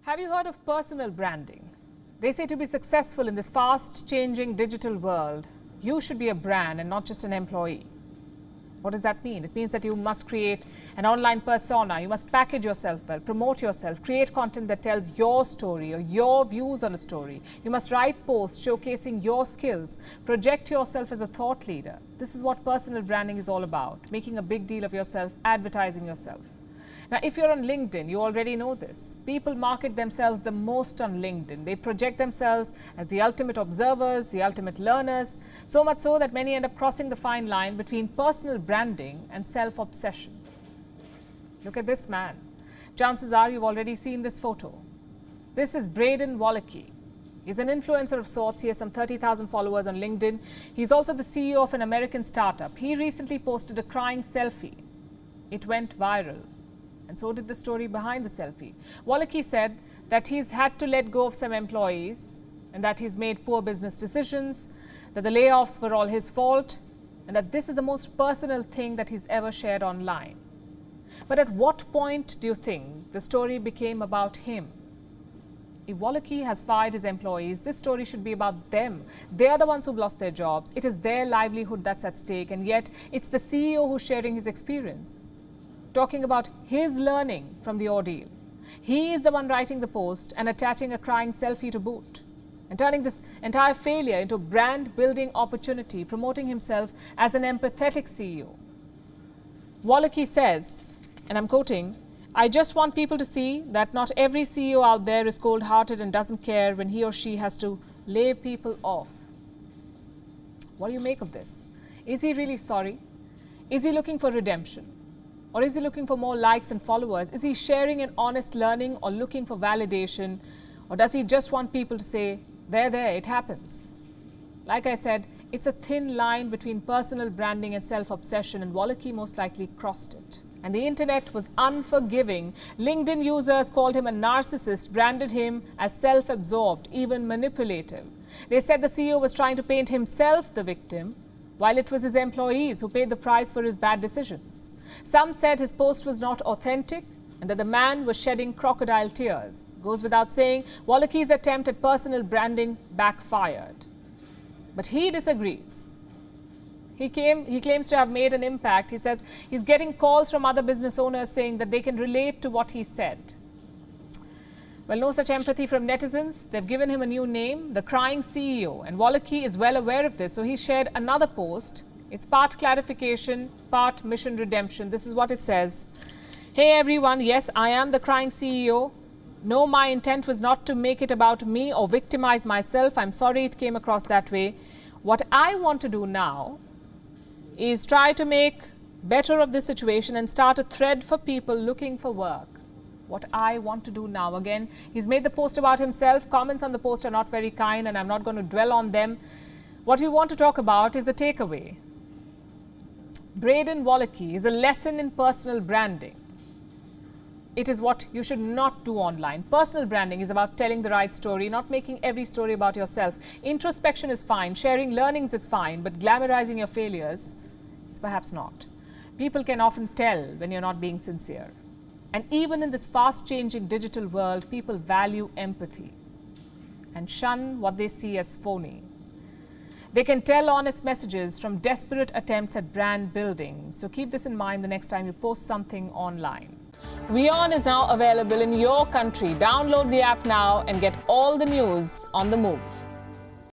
Have you heard of personal branding? They say to be successful in this fast-changing digital world, you should be a brand and not just an employee. What does that mean? It means that you must create an online persona, you must package yourself well, promote yourself, create content that tells your story or your views on a story. You must write posts showcasing your skills, project yourself as a thought leader. This is what personal branding is all about, making a big deal of yourself, advertising yourself. Now, if you're on LinkedIn, you already know this. People market themselves the most on LinkedIn. They project themselves as the ultimate observers, the ultimate learners, so much so that many end up crossing the fine line between personal branding and self-obsession. Look at this man. Chances are you've already seen this photo. This is Braden Wallace. He's an influencer of sorts. He has some 30,000 followers on LinkedIn. He's also the CEO of an American startup. He recently posted a crying selfie. It went viral. And so did the story behind the selfie. Wallace said that he's had to let go of some employees and that he's made poor business decisions, that the layoffs were all his fault, and that this is the most personal thing that he's ever shared online. But at what point do you think the story became about him? If Wallace has fired his employees, this story should be about them. They are the ones who've lost their jobs. It is their livelihood that's at stake, and yet it's the CEO who's sharing his experience, talking about his learning from the ordeal. He is the one writing the post and attaching a crying selfie to boot, and turning this entire failure into a brand building opportunity, promoting himself as an empathetic CEO. Wallace says, and I'm quoting, "I just want people to see that not every CEO out there is cold-hearted and doesn't care when he or she has to lay people off." What do you make of this? Is he really sorry? Is he looking for redemption? Or is he looking for more likes and followers? Is he sharing an honest learning or looking for validation? Or does he just want people to say, there, it happens? Like I said, it's a thin line between personal branding and self-obsession, and Wallace most likely crossed it. And the internet was unforgiving. LinkedIn users called him a narcissist, branded him as self-absorbed, even manipulative. They said the CEO was trying to paint himself the victim, while it was his employees who paid the price for his bad decisions. Some said his post was not authentic and that the man was shedding crocodile tears. Goes without saying, Wallace's attempt at personal branding backfired. But he disagrees. He claims to have made an impact. He says he's getting calls from other business owners saying that they can relate to what he said. Well, no such empathy from netizens. They've given him a new name, the Crying CEO. And Wallace is well aware of this, so he shared another post. It's part clarification, part mission redemption. This is what it says. "Hey everyone, yes, I am the Crying CEO. No, my intent was not to make it about me or victimize myself. I'm sorry it came across that way. What I want to do now is try to make better of this situation and start a thread for people looking for work. What I want to do now." Again, he's made the post about himself. Comments on the post are not very kind, and I'm not going to dwell on them. What we want to talk about is the takeaway. Braden Wallace is a lesson in personal branding. It is what you should not do online. Personal branding is about telling the right story, not making every story about yourself. Introspection is fine, sharing learnings is fine, but glamorizing your failures is perhaps not. People can often tell when you're not being sincere. And even in this fast-changing digital world, people value empathy and shun what they see as phony. They can tell honest messages from desperate attempts at brand building. So keep this in mind the next time you post something online. WION is now available in your country. Download the app now and get all the news on the move.